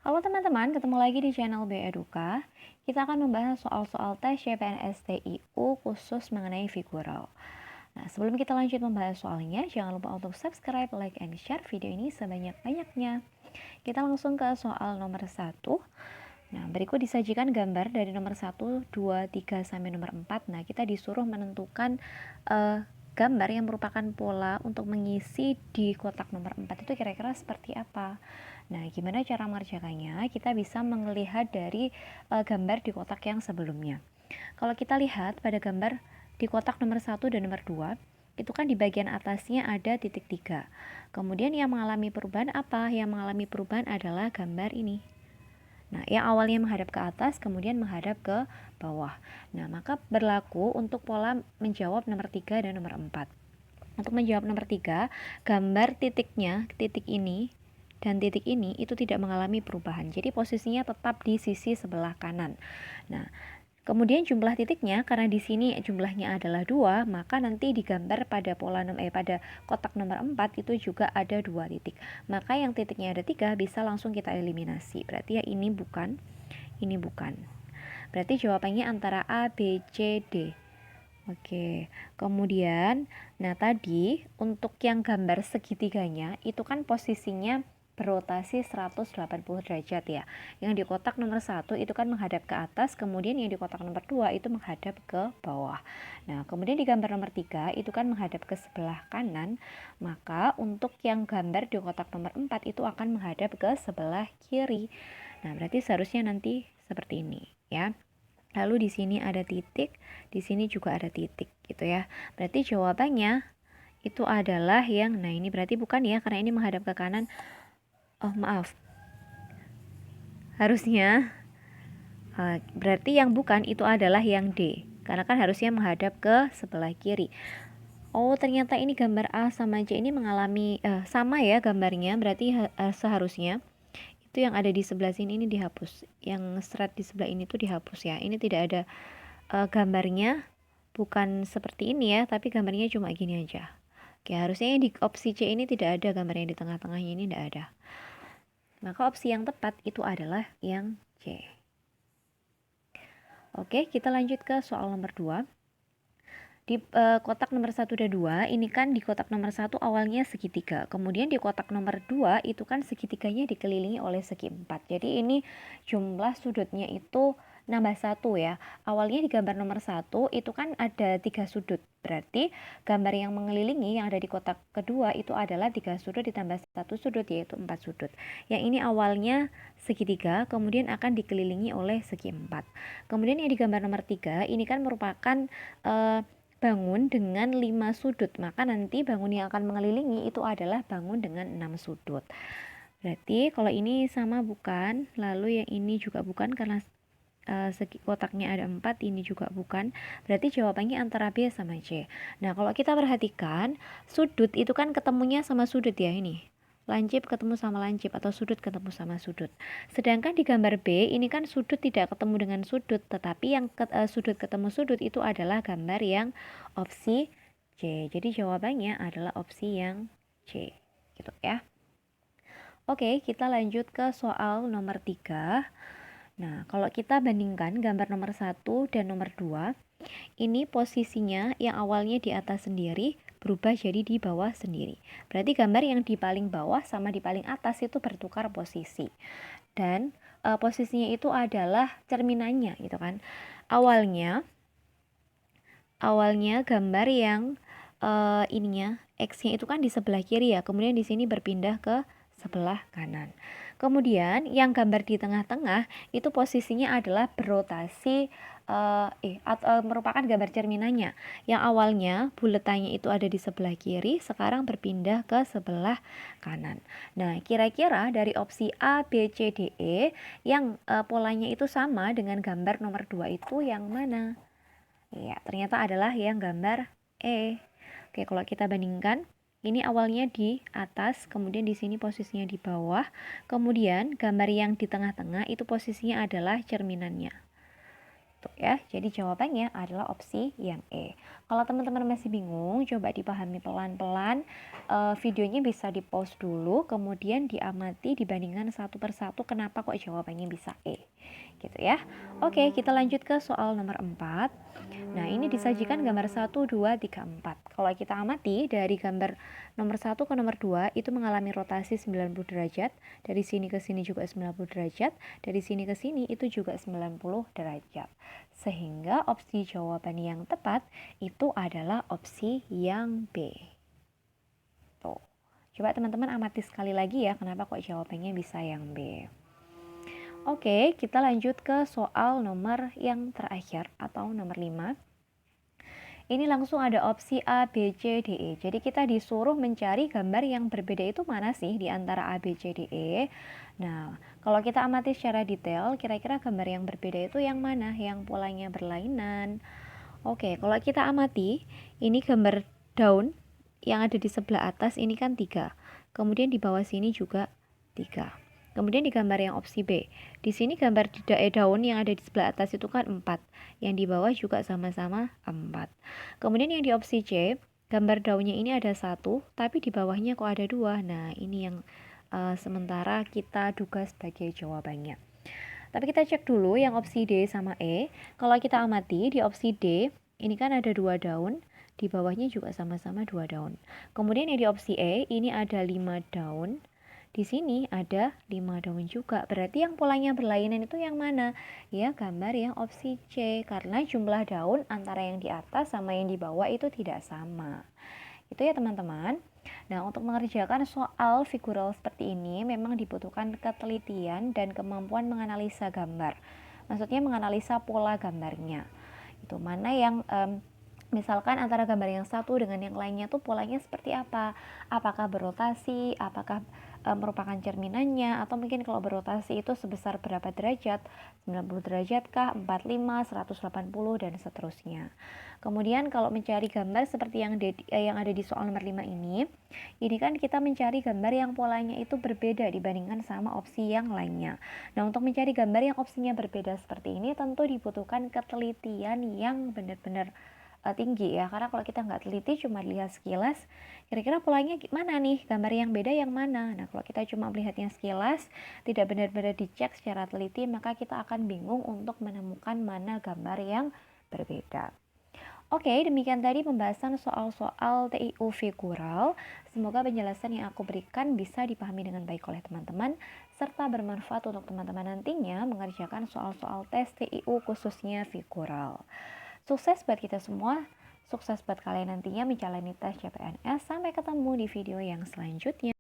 Halo teman-teman, ketemu lagi di channel B Eduka. Kita akan membahas soal-soal tes CPNS TIU khusus mengenai figural. Nah, sebelum kita lanjut membahas soalnya, jangan lupa untuk subscribe, like, and share video ini sebanyak-banyaknya. Kita langsung ke soal nomor 1. Nah, berikut disajikan gambar dari nomor 1, 2, 3, sampai nomor 4. Nah, kita disuruh menentukan gambar yang merupakan pola untuk mengisi di kotak nomor 4 itu kira-kira seperti apa. Nah, gimana cara mengerjakannya? Kita bisa melihat dari gambar di kotak yang sebelumnya. Kalau kita lihat pada gambar di kotak nomor 1 dan nomor 2, itu kan di bagian atasnya ada titik 3. Kemudian yang mengalami perubahan apa? Yang mengalami perubahan adalah gambar ini. Nah, yang awalnya menghadap ke atas, kemudian menghadap ke bawah. Nah, maka berlaku untuk pola menjawab nomor 3 dan nomor 4. Untuk menjawab nomor 3, gambar titiknya, titik ini dan titik ini itu tidak mengalami perubahan. Jadi posisinya tetap di sisi sebelah kanan. Nah, kemudian jumlah titiknya, karena di sini jumlahnya adalah 2, maka nanti digambar pada pada kotak nomor 4 itu juga ada 2 titik. Maka yang titiknya ada 3 bisa langsung kita eliminasi. Berarti ya ini bukan, ini bukan. Berarti jawabannya antara A, B, C, D. Oke, kemudian, nah tadi untuk yang gambar segitiganya itu kan posisinya berotasi 180 derajat ya. Yang di kotak nomor 1 itu kan menghadap ke atas, kemudian yang di kotak nomor 2 itu menghadap ke bawah. Nah, kemudian di gambar nomor 3 itu kan menghadap ke sebelah kanan, maka untuk yang gambar di kotak nomor 4 itu akan menghadap ke sebelah kiri. Nah, berarti seharusnya nanti seperti ini ya. Lalu di sini ada titik, di sini juga ada titik gitu ya. Berarti jawabannya itu adalah yang, nah ini berarti bukan ya, karena ini menghadap ke kanan. Oh maaf, harusnya berarti yang bukan itu adalah yang D, karena kan harusnya menghadap ke sebelah kiri. Oh ternyata ini gambar A sama C ini mengalami sama ya gambarnya, berarti seharusnya itu yang ada di sebelah sini ini dihapus, yang serat di sebelah ini tuh dihapus ya. Ini tidak ada gambarnya, bukan seperti ini ya, tapi gambarnya cuma gini aja. Oke, harusnya di opsi C ini tidak ada gambarnya, di tengah-tengahnya ini tidak ada. Maka opsi yang tepat itu adalah yang C. Oke, kita lanjut ke soal nomor 2. Di kotak nomor 1 dan 2, ini kan di kotak nomor 1 awalnya segitiga. Kemudian di kotak nomor 2 itu kan segitiganya dikelilingi oleh segi 4. Jadi ini jumlah sudutnya itu nambah 1 ya. Awalnya di gambar nomor 1 itu kan ada 3 sudut. Berarti gambar yang mengelilingi yang ada di kotak kedua itu adalah 3 sudut ditambah 1 sudut, yaitu 4 sudut. Yang ini awalnya segitiga, kemudian akan dikelilingi oleh segi 4. Kemudian yang di gambar nomor 3 ini kan merupakan bangun dengan 5 sudut, maka nanti bangun yang akan mengelilingi itu adalah bangun dengan 6 sudut. Berarti kalau ini sama bukan, lalu yang ini juga bukan karena segi kotaknya ada 4, ini juga bukan. Berarti jawabannya antara B sama C. Nah, kalau kita perhatikan, sudut itu kan ketemunya sama sudut ya ini. Lancip ketemu sama lancip atau sudut ketemu sama sudut. Sedangkan di gambar B ini kan sudut tidak ketemu dengan sudut, tetapi yang sudut ketemu sudut itu adalah gambar yang opsi C. Jadi jawabannya adalah opsi yang C. Gitu ya. Oke, kita lanjut ke soal nomor 3. Nah, kalau kita bandingkan gambar nomor 1 dan nomor 2, ini posisinya yang awalnya di atas sendiri berubah jadi di bawah sendiri. Berarti gambar yang di paling bawah sama di paling atas itu bertukar posisi. Dan posisinya itu adalah cerminannya gitu kan. Awalnya gambar yang ininya X-nya itu kan di sebelah kiri ya. Kemudian di sini berpindah ke sebelah kanan. Kemudian yang gambar di tengah-tengah itu posisinya adalah berotasi merupakan gambar cerminannya. Yang awalnya buletannya itu ada di sebelah kiri, sekarang berpindah ke sebelah kanan. Nah, kira-kira dari opsi A, B, C, D, E yang polanya itu sama dengan gambar nomor 2 itu yang mana? Ya, ternyata adalah yang gambar E. Oke, kalau kita bandingkan, ini awalnya di atas, kemudian di sini posisinya di bawah, kemudian gambar yang di tengah-tengah itu posisinya adalah cerminannya. Tuh ya, jadi jawabannya adalah opsi yang E. Kalau teman-teman masih bingung, coba dipahami pelan-pelan. Videonya bisa di-pause dulu, kemudian diamati dibandingkan satu persatu kenapa kok jawabannya bisa E. Gitu ya. Oke, kita lanjut ke soal nomor 4. Nah, ini disajikan gambar 1, 2, 3, 4. Kalau kita amati dari gambar nomor 1 ke nomor 2 itu mengalami rotasi 90 derajat. Dari sini ke sini juga 90 derajat. Dari sini ke sini itu juga 90 derajat. Sehingga opsi jawaban yang tepat itu adalah opsi yang B. Tuh. Coba teman-teman amati sekali lagi ya kenapa kok jawabannya bisa yang B. Oke, kita lanjut ke soal nomor yang terakhir atau nomor 5. Ini langsung ada opsi A, B, C, D, E. Jadi kita disuruh mencari gambar yang berbeda itu mana sih di antara A, B, C, D, E. Nah, kalau kita amati secara detail, kira-kira gambar yang berbeda itu yang mana? Yang polanya berlainan. Oke, kalau kita amati, ini gambar daun yang ada di sebelah atas ini kan 3. Kemudian di bawah sini juga 3. Kemudian di gambar yang opsi B, di sini gambar daun yang ada di sebelah atas itu kan 4. Yang di bawah juga sama-sama 4. Kemudian yang di opsi C, gambar daunnya ini ada 1, tapi di bawahnya kok ada 2. Nah, ini yang sementara kita duga sebagai jawabannya. Tapi kita cek dulu yang opsi D sama E. Kalau kita amati di opsi D, ini kan ada 2 daun, di bawahnya juga sama-sama 2 daun. Kemudian yang di opsi E, ini ada 5 daun, di sini ada 5 daun juga. Berarti yang polanya berlainan itu yang mana? Ya, gambar yang opsi C. Karena jumlah daun antara yang di atas sama yang di bawah itu tidak sama. Itu ya teman-teman. Nah, untuk mengerjakan soal figural seperti ini memang dibutuhkan ketelitian dan kemampuan menganalisa gambar. Maksudnya menganalisa pola gambarnya. Itu mana yang misalkan antara gambar yang satu dengan yang lainnya tuh polanya seperti apa? Apakah berotasi? Apakah merupakan cerminannya? Atau mungkin kalau berotasi itu sebesar berapa derajat? 90 derajat kah? 45, 180 dan seterusnya. Kemudian kalau mencari gambar seperti yang ada di soal nomor 5 ini kan kita mencari gambar yang polanya itu berbeda dibandingkan sama opsi yang lainnya. Nah, untuk mencari gambar yang opsinya berbeda seperti ini tentu dibutuhkan ketelitian yang benar-benar tinggi ya, karena kalau kita nggak teliti cuma lihat sekilas kira-kira polanya gimana nih, gambar yang beda yang mana. Nah, kalau kita cuma melihatnya sekilas tidak benar-benar dicek secara teliti, maka kita akan bingung untuk menemukan mana gambar yang berbeda. Oke, demikian tadi pembahasan soal-soal TIU figural. Semoga penjelasan yang aku berikan bisa dipahami dengan baik oleh teman-teman serta bermanfaat untuk teman-teman nantinya mengerjakan soal-soal tes TIU khususnya figural. Sukses buat kita semua, sukses buat kalian nantinya menjalani tes CPNS. Sampai ketemu di video yang selanjutnya.